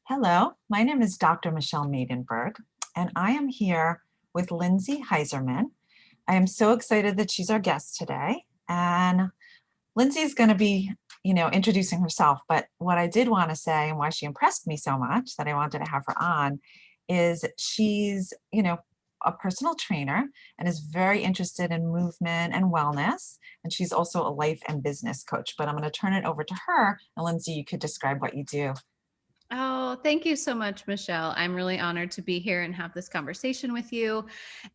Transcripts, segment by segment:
Hello, my name is Dr. Michelle Maidenberg, and I am here with Lindsay Heiserman. I am so excited that she's our guest today. And Lindsay is going to be, introducing herself. But what I did want to say and why she impressed me so much that I wanted to have her on is she's, a personal trainer and is very interested in movement and wellness. And she's also a life and business coach. But I'm going to turn it over to her. And Lindsay, you could describe what you do. Oh, thank you so much, Michelle. I'm really honored to be here and have this conversation with you.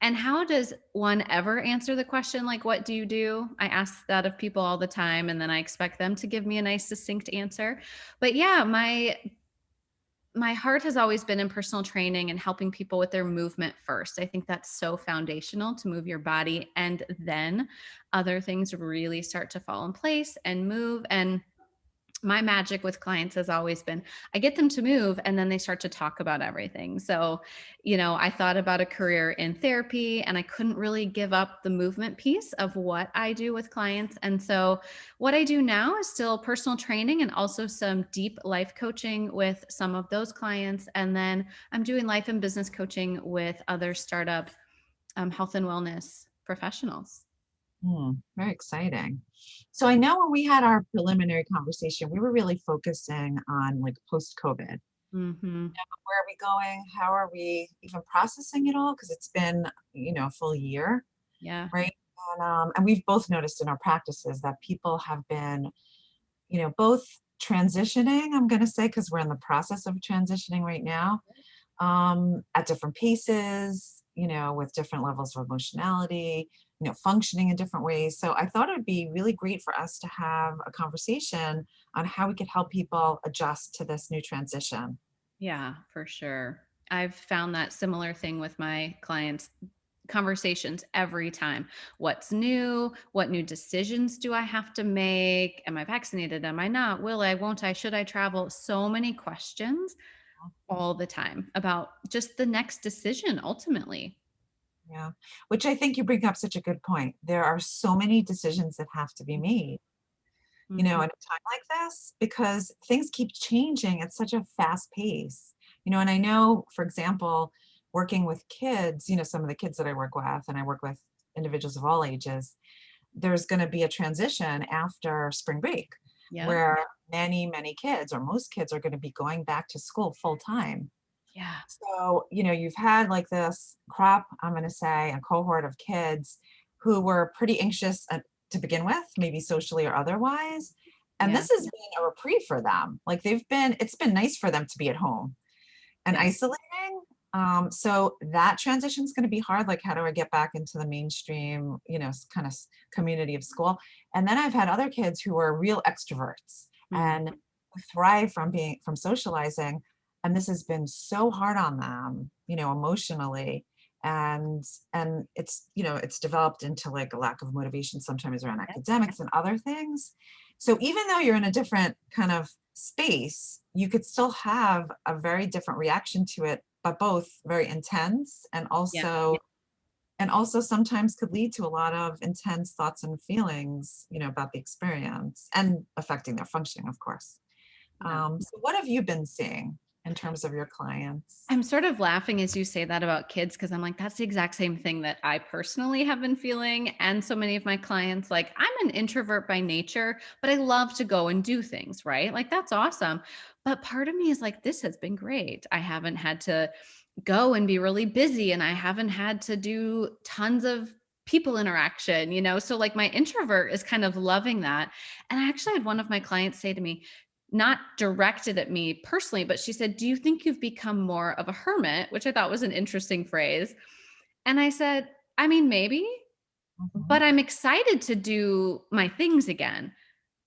And how does one ever answer the question, like, what do you do? I ask that of people all the time, and then I expect them to give me a nice, succinct answer. But yeah, my heart has always been in personal training and helping people with their movement first. I think that's so foundational to move your body, and then other things really start to fall in place and move. And my magic with clients has always been I get them to move and then they start to talk about everything. So, I thought about a career in therapy and I couldn't really give up the movement piece of what I do with clients. And so, what I do now is still personal training and also some deep life coaching with some of those clients. And then I'm doing life and business coaching with other startup health and wellness professionals. Very exciting. So I know when we had our preliminary conversation, we were really focusing on like post-COVID. Hmm. Where are we going? How are we even processing it all? Because it's been, a full year, Yeah. right? And we've both noticed in our practices that people have been, both transitioning, I'm going to say, because we're in the process of transitioning right now, at different paces, with different levels of emotionality, functioning in different ways. So I thought it would be really great for us to have a conversation on how we could help people adjust to this new transition. Yeah, for sure. I've found that similar thing with my clients' conversations every time. What's new? What new decisions do I have to make? Am I vaccinated? Am I not? Will I? Won't I? Should I travel? So many questions all the time about just the next decision ultimately. Yeah, which I think you bring up such a good point. There are so many decisions that have to be made, Mhm. at a time like this, because things keep changing at such a fast pace. And I know, for example, working with kids, some of the kids that I work with, and I work with individuals of all ages, there's going to be a transition after spring break Yep. where many kids or most kids are going to be going back to school full time. Yeah. So, you've had like this crop, I'm going to say, a cohort of kids who were pretty anxious to begin with, maybe socially or otherwise. And Yeah. this has been a reprieve for them. Like it's been nice for them to be at home and Yeah. isolating. So that transition is going to be hard. Like, how do I get back into the mainstream, kind of community of school? And then I've had other kids who are real extroverts Mm. and who thrive from socializing. And this has been so hard on them, emotionally. And it's developed into like a lack of motivation sometimes around academics and other things. So even though you're in a different kind of space, you could still have a very different reaction to it, but both very intense Yeah. and also sometimes could lead to a lot of intense thoughts and feelings, about the experience and affecting their functioning, of course. Yeah. So what have you been seeing in terms of your clients? I'm sort of laughing as you say that about kids because I'm like, that's the exact same thing that I personally have been feeling. And so many of my clients, like, I'm an introvert by nature, but I love to go and do things, right? Like, that's awesome. But part of me is like, this has been great. I haven't had to go and be really busy, and I haven't had to do tons of people interaction, So, like, my introvert is kind of loving that. And I actually had one of my clients say to me, not directed at me personally, but she said, "Do you think you've become more of a hermit?" Which I thought was an interesting phrase. And I said, "I mean, maybe, Mhm. but I'm excited to do my things again.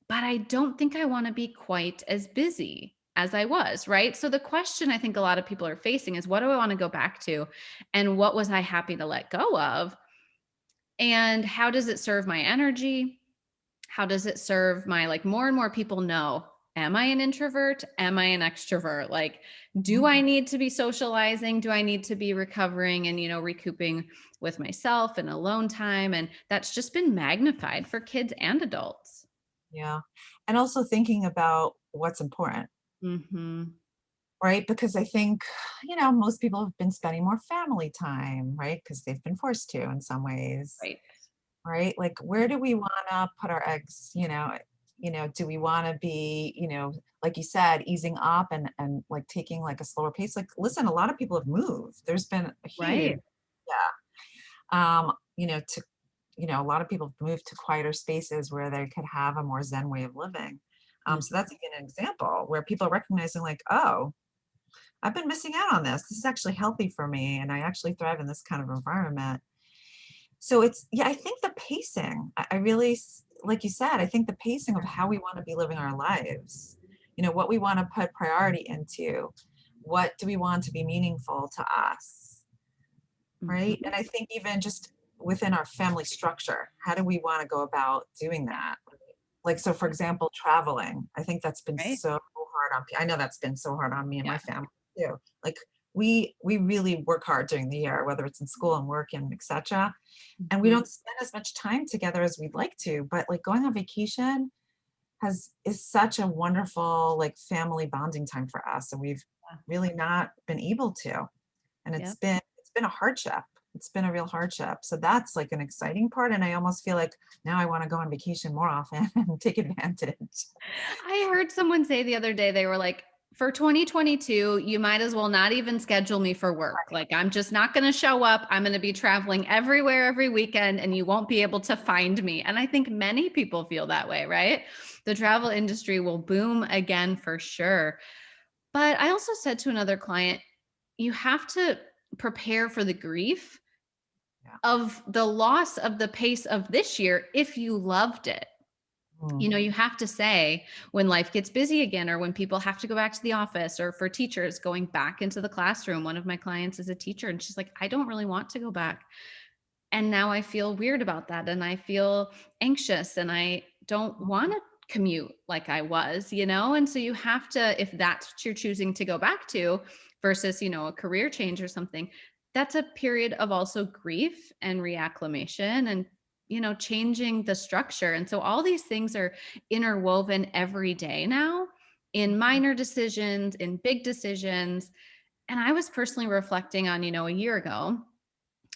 But I don't think I want to be quite as busy as I was." Right. So the question I think a lot of people are facing is, what do I want to go back to? And what was I happy to let go of? And how does it serve my energy? How does it serve my, like, more and more people know, am I an introvert? Am I an extrovert? Like, do I Mhm. need to be socializing? Do I need to be recovering and, recouping with myself and alone time? And that's just been magnified for kids and adults. Yeah. And also thinking about what's important. Hmm. right? Because I think, most people have been spending more family time, right? Because they've been forced to in some ways, Right. right? Like, where do we want to put our eggs? Do we want to be, like you said, easing up and like taking like a slower pace? Like, listen, a lot of people have moved. There's been a huge, Right. yeah, to a lot of people have moved to quieter spaces where they could have a more zen way of living. Mhm. So that's again an example where people are recognizing like, oh, I've been missing out on this. This is actually healthy for me, and I actually thrive in this kind of environment. So it's, yeah, I think the pacing, I really, like you said, I think the pacing of how we want to be living our lives, what we want to put priority into, what do we want to be meaningful to us, right? Mhm. And I think even just within our family structure, how do we want to go about doing Yeah. that? Like, so for example, traveling, I think that's been Right. so hard on, I know that's been so hard on me and Yeah. my family too. Like, we really work hard during the year, whether it's in school and work and etc. And we Mhm. don't spend as much time together as we'd like to, but like going on vacation is such a wonderful like family bonding time for us. And we've Yeah. really not been able to. And Yep. it's been a hardship. It's been a real hardship. So that's like an exciting part. And I almost feel like now I want to go on vacation more often and take advantage. I heard someone say the other day, they were like, for 2022, you might as well not even schedule me for work. Like, I'm just not going to show up. I'm going to be traveling everywhere every weekend, and you won't be able to find me. And I think many people feel that way, right? The travel industry will boom again for sure. But I also said to another client, you have to prepare for the grief Yeah. of the loss of the pace of this year if you loved it. Mm, You have to say when life gets busy again, or when people have to go back to the office, or for teachers going back into the classroom. One of my clients is a teacher, and she's like, I don't really want to go back. And now I feel weird about that. And I feel anxious, and I don't want to commute like I was, And so you have to, if that's what you're choosing to go back to versus, a career change or something, that's a period of also grief and reacclimation and, changing the structure. And so all these things are interwoven every day now in minor decisions, in big decisions. And I was personally reflecting on, a year ago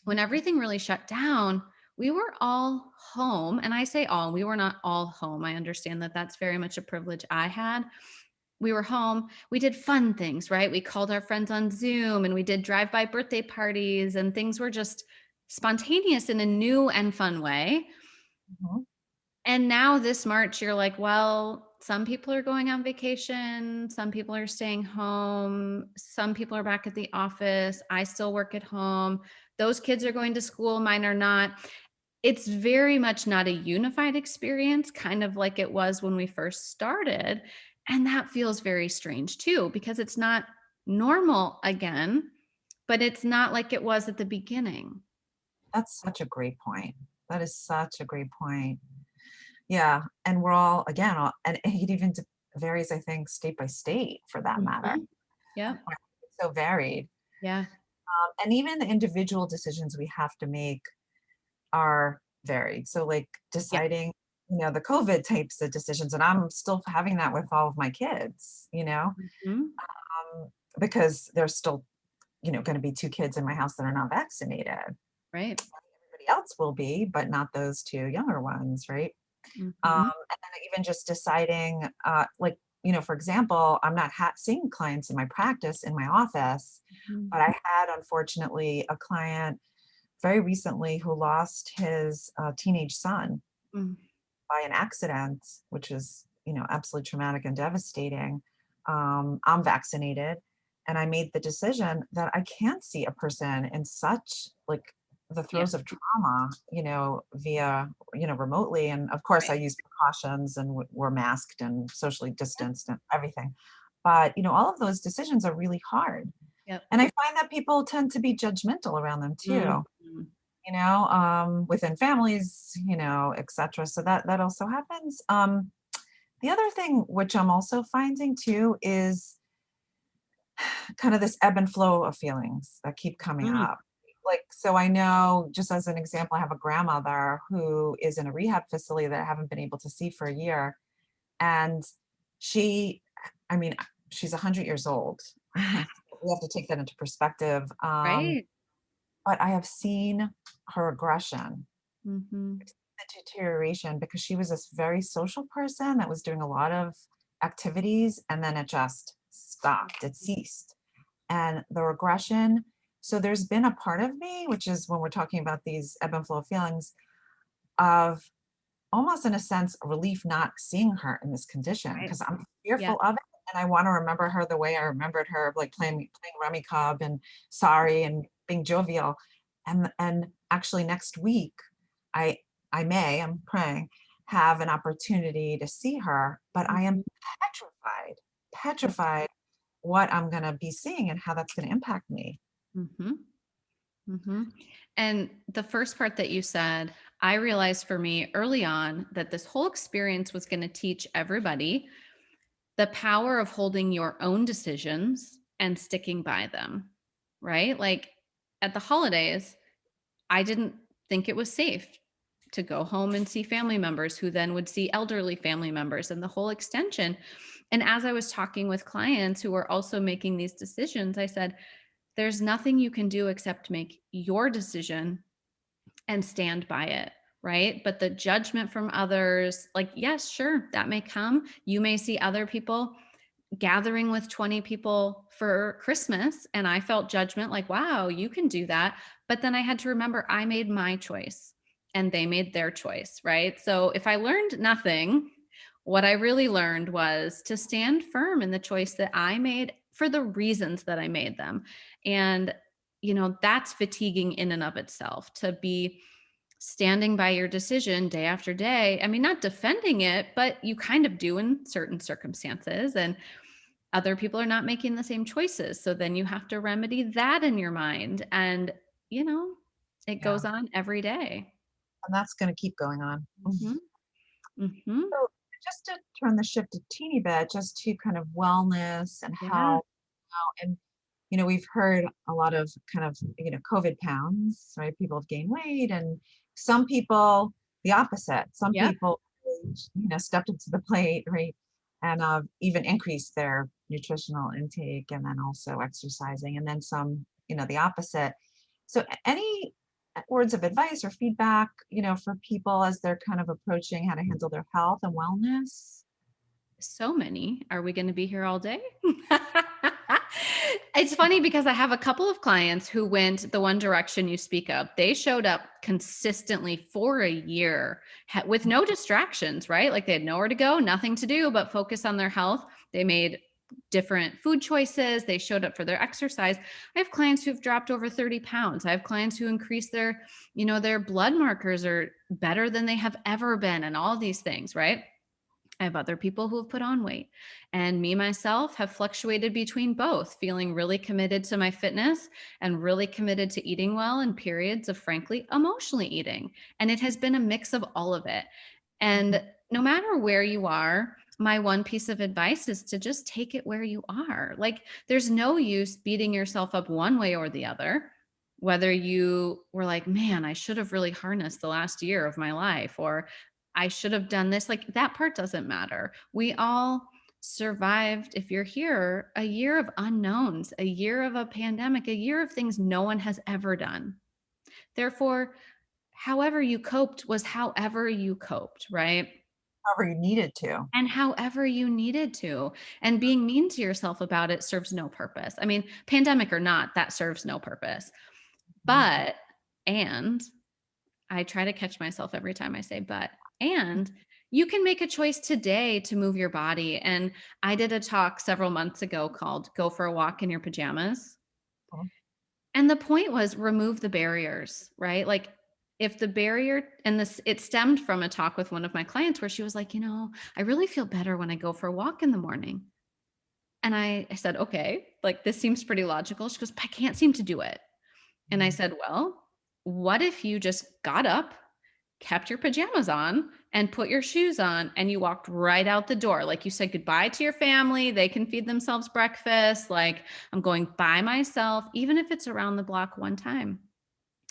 when everything really shut down, we were all home. And I say all, we were not all home. I understand that that's very much a privilege I had. We were home. We did fun things, right? We called our friends on Zoom, and we did drive-by birthday parties, and things were just spontaneous in a new and fun way. mhm. And now this March, you're like, well, some people are going on vacation. Some people are staying home. Some people are back at the office. I still work at home. Those kids are going to school. Mine are not. It's very much not a unified experience, kind of like it was when we first started. And that feels very strange too, because it's not normal again, but it's not like it was at the beginning. That's such a great point. That is such a great point. Yeah, and we're all again, and it even varies, I think, state by state for that matter. Mhm. Yep. Right, it's so varied. Yeah. And even the individual decisions we have to make are varied. So, like Yeah. deciding, the COVID types of decisions, and I'm still having that with all of my kids, Mhm. because there's still, going to be two kids in my house that are not vaccinated. Right. Everybody else will be, but not those two younger ones, right? Mhm. And then even just deciding, like, for example, I'm not seeing clients in my practice in my office, Mhm. but I had unfortunately a client very recently who lost his teenage son Mm. by an accident, which is, absolutely traumatic and devastating. I'm vaccinated, and I made the decision that I can't see a person in such like the Yeah. throes of trauma, via, remotely. And of course, I Right. use precautions and we're masked and socially distanced and everything. But, all of those decisions are really hard. Yep. And I find that people tend to be judgmental around them too, Mhm. within families, etc. So that also happens. The other thing which I'm also finding too is kind of this ebb and flow of feelings that keep coming Mm. up. Like, so I know, just as an example, I have a grandmother who is in a rehab facility that I haven't been able to see for a year. And she, I mean, she's 100 years old. We have to take that into perspective. Right. But I have seen her aggression, Mm-hmm. the deterioration, because she was this very social person that was doing a lot of activities, and then it just stopped, it ceased. And the regression, so there's been a part of me, which is when we're talking about these ebb and flow feelings, of almost in a sense relief not seeing her in this condition, Right. because I'm Yeah. fearful of it, and I want to remember her the way I remembered her, like playing rummy cub and sorry and being jovial. And actually next week I I'm praying, have an opportunity to see her, but I am Mhm. petrified what I'm going to be seeing and how that's going to impact me. Mm-hmm. Mm-hmm. And the first part that you said, I realized for me early on that this whole experience was going to teach everybody the power of holding your own decisions and sticking by them, right? Like at the holidays, I didn't think it was safe to go home and see family members who then would see elderly family members and the whole extension. And as I was talking with clients who were also making these decisions, I said, there's nothing you can do except make your decision and stand by it. Right. But the judgment from others, like, yes, sure, that may come. You may see other people gathering with 20 people for Christmas. And I felt judgment like, wow, you can do that. But then I had to remember I made my choice and they made their choice. Right. So if I learned nothing, what I really learned was to stand firm in the choice that I made for the reasons that I made them. And, that's fatiguing in and of itself to be standing by your decision day after day. I mean, not defending it, but you kind of do in certain circumstances. And other people are not making the same choices. So then you have to remedy that in your mind. And, you know, it Yeah. goes on every day. And that's going to keep going on. Mm-hmm. Mm-hmm. So just to turn the shift a teeny bit, just to kind of wellness and Yeah. health, and we've heard a lot of kind of COVID pounds, right? People have gained weight, and some people the opposite. Some Yep. people stepped up to the plate, right? And even increased their nutritional intake, and then also exercising, and then some, the opposite. So any words of advice or feedback, for people as they're kind of approaching how to handle their health and wellness? So many. Are we going to be here all day? It's funny because I have a couple of clients who went the one direction you speak of. They showed up consistently for a year with no distractions, right? Like they had nowhere to go, nothing to do but focus on their health. They made different food choices. They showed up for their exercise. I have clients who've dropped over 30 pounds. I have clients who increase their blood markers are better than they have ever been and all these things, right? I have other people who have put on weight. And me, myself, have fluctuated between both, feeling really committed to my fitness and really committed to eating well in periods of, frankly, emotionally eating. And it has been a mix of all of it. Mhm. And no matter where you are, my one piece of advice is to just take it where you are. Like, there's no use beating yourself up one way or the other. Whether you were like, man, I should have really harnessed the last year of my life, or I should have done this. Like that part doesn't matter. We all survived, if you're here, a year of unknowns, a year of a pandemic, a year of things no one has ever done. Therefore, however you coped was however you coped, right? However you needed to. And however you needed to. And being mean to yourself about it serves no purpose. I mean, pandemic or not, that serves no purpose. Mhm. But, and I try to catch myself every time I say but. And you can make a choice today to move your body. And I did a talk several months ago called Go for a Walk in Your Pajamas. Mhm. And the point was remove the barriers, right? Like if the barrier and this it stemmed from a talk with one of my clients where she was like, I really feel better when I go for a walk in the morning. And I said, okay, like this seems pretty logical. She goes, I can't seem to do it. And I Mhm. said, well, what if you just got up, kept your pajamas on, and put your shoes on, and you walked right out the door? Like you said goodbye to your family. They can feed themselves breakfast. Like I'm going by myself, even if it's around the block one time.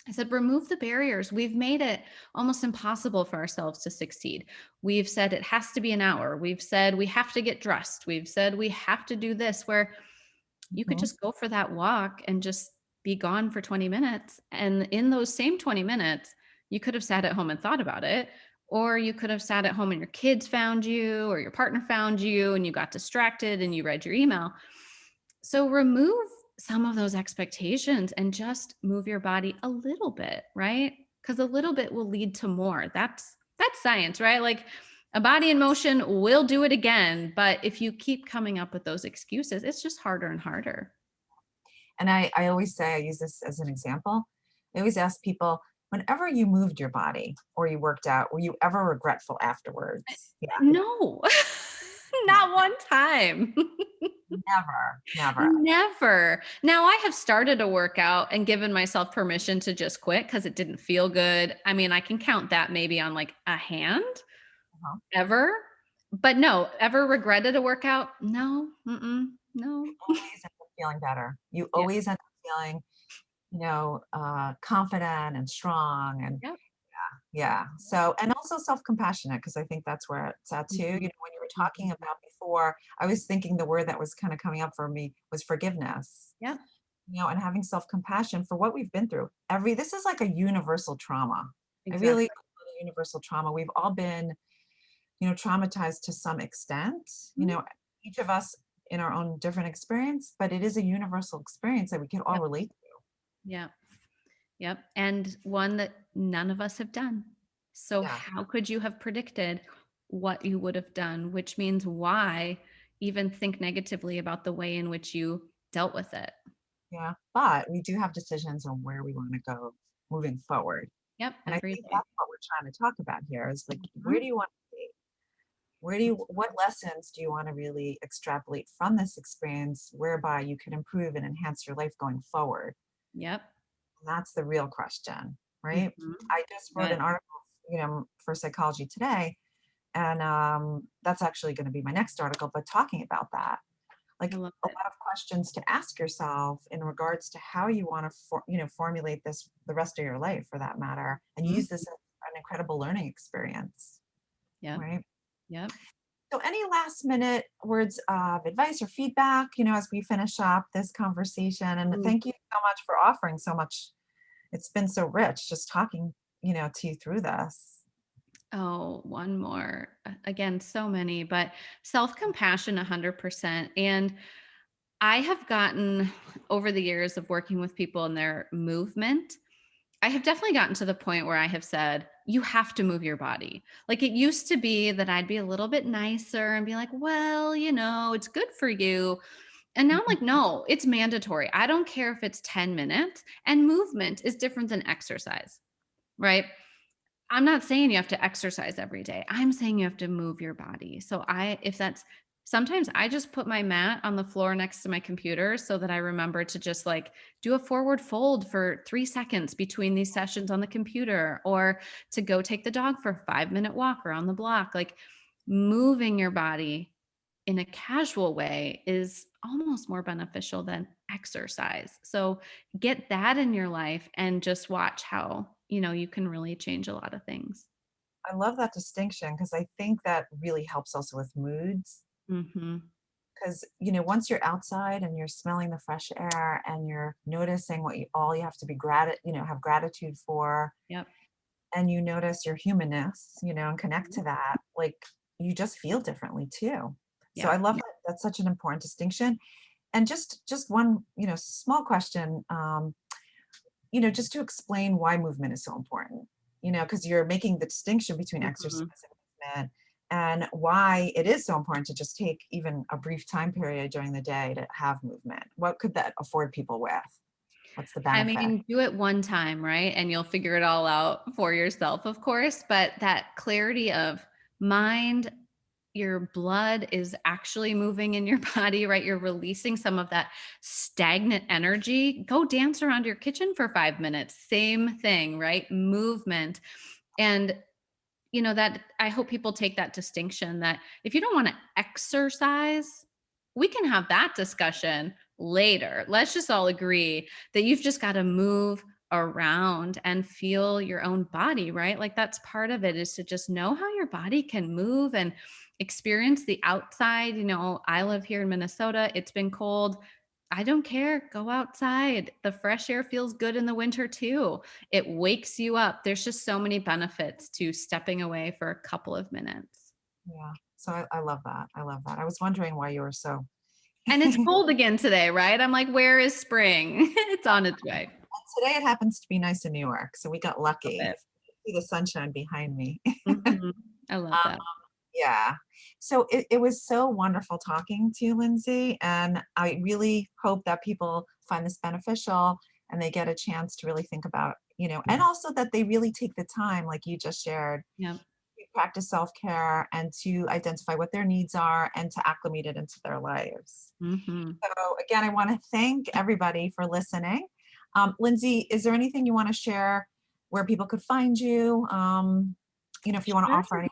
I said, remove the barriers. We've made it almost impossible for ourselves to succeed. We've said it has to be an hour. We've said we have to get dressed. We've said we have to do this, where you could Mhm. just go for that walk and just be gone for 20 minutes. And in those same 20 minutes, you could have sat at home and thought about it, or you could have sat at home and your kids found you, or your partner found you, and you got distracted and you read your email. So remove some of those expectations and just move your body a little bit, right? Because a little bit will lead to more. That's science, right? Like a body in motion will do it again, but if you keep coming up with those excuses, it's just harder and harder. And I always say, I use this as an example. I always ask people, whenever you moved your body or you worked out, were you ever regretful afterwards? Yeah, No. no, Not one time. never, never. Never. Now I have started a workout and given myself permission to just quit because it didn't feel good. I mean, I can count that maybe on like a hand Uh-huh. ever. But no, ever regretted a workout? No. No. Always end up feeling better. You Yeah. always end up feeling, confident and strong and Yep. yeah. So, and also self-compassionate, because I think that's where it's at too. Mhm. When you were talking Mhm. about before, I was thinking the word that was kind of coming up for me was forgiveness. Yep. And having self-compassion for what we've been through. This is like a universal trauma. I really Exactly. call it a universal trauma. We've all been, traumatized to some extent, Mhm. each of us in our own different experience, but it is a universal experience that we can all Yep. relate to. Yep. Yep. And one that none of us have done. So Yeah. how could you have predicted what you would have done? Which means why even think negatively about the way in which you dealt with it? Yeah. But we do have decisions on where we want to go moving forward. Yep. And I Every think day. that's what we're trying to talk about here is like, where Mhm. do you want to be? What lessons do you want to really extrapolate from this experience whereby you can improve and enhance your life going forward? Yep. And that's the real question, right? Mhm. I just wrote Good. an article, for Psychology Today, and that's actually going to be my next article, but talking about that, I like love a it. lot of questions to ask yourself in regards to how you want to, formulate this the rest of your life, for that matter, and use Mhm. this as an incredible learning experience, Yep. right? Yep. So, any last minute words of advice or feedback, as we finish up this conversation? And Mm. thank you so much for offering so much. It's been so rich just talking, to you through this. Oh, one more. Again, so many, but self-compassion 100%. And I have gotten over the years of working with people in their movement, I have definitely gotten to the point where I have said, you have to move your body. Like it used to be that I'd be a little bit nicer and be like, well, it's good for you. And now I'm Mhm. like, no, it's mandatory. I don't care if it's 10 minutes. And movement is different than exercise, right? I'm not saying you have to exercise every day. I'm saying you have to move your body. So if that's sometimes I just put my mat on the floor next to my computer so that I remember to just like do a forward fold for 3 seconds between these sessions on the computer or to go take the dog for a 5-minute walk around the block. Like moving your body in a casual way is almost more beneficial than exercise. So get that in your life and just watch how, you can really change a lot of things. I love that distinction because I think that really helps also with moods. Mhm. Because, once you're outside and you're smelling the fresh air and you're noticing what all you have to be have gratitude for, Yep. and you notice your humanness, and connect Mhm. to that, like you just feel differently too. So I Yep. love that. That's such an important distinction. And just one, small question, just to explain why movement is so important, because you're making the distinction between exercise Mhm. and movement and why it is so important to just take even a brief time period during the day to have movement. What could that afford people with? What's the I benefit? mean, do it one time, right? And you'll figure it all out for yourself, of course, but that clarity of mind, your blood is actually moving in your body, right? You're releasing some of that stagnant energy. Go dance around your kitchen for 5 minutes. Same thing, right? Movement. And that I hope people take that distinction that if you don't want to exercise, we can have that discussion later. Let's just all agree that you've just got to move around and feel your own body, right? Like that's part of it, is to just know how your body can move and experience the outside. I live here in Minnesota. It's been cold. I don't care. Go outside. The fresh air feels good in the winter too. It wakes you up. There's just so many benefits to stepping away for a couple of minutes. Yeah. So I love that. I love that. I was wondering why you were so. And it's cold again today, right? I'm like, where is spring? It's on its way. Today it happens to be nice in New York, so we got Love lucky. it. See the sunshine behind me. Mhm. I love Um, that. yeah. So it was so wonderful talking to you, Lindsay, and I really hope that people find this beneficial and they get a chance to really think about, and also that they really take the time, like you just shared, Yep. to practice self-care and to identify what their needs are and to acclimate it into their lives. Mhm. So again, I want to thank everybody for listening. Lindsay, is there anything you want to share where people could find you? If you want to Sure. offer any.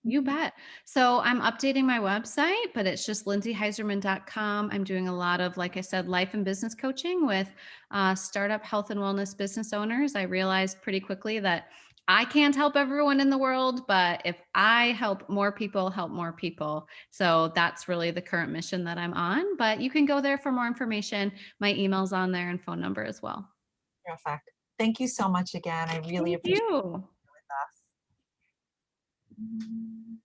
You bet. So I'm updating my website, but it's just lindsayheiserman.com. I'm doing a lot of, like I said, life and business coaching with startup health and wellness business owners. I realized pretty quickly that I can't help everyone in the world, but if I help more people, help more people. So that's really the current mission that I'm on. But you can go there for more information. My email's on there and phone number as well. Perfect. Thank you so much again. I really Thank appreciate you. it with us.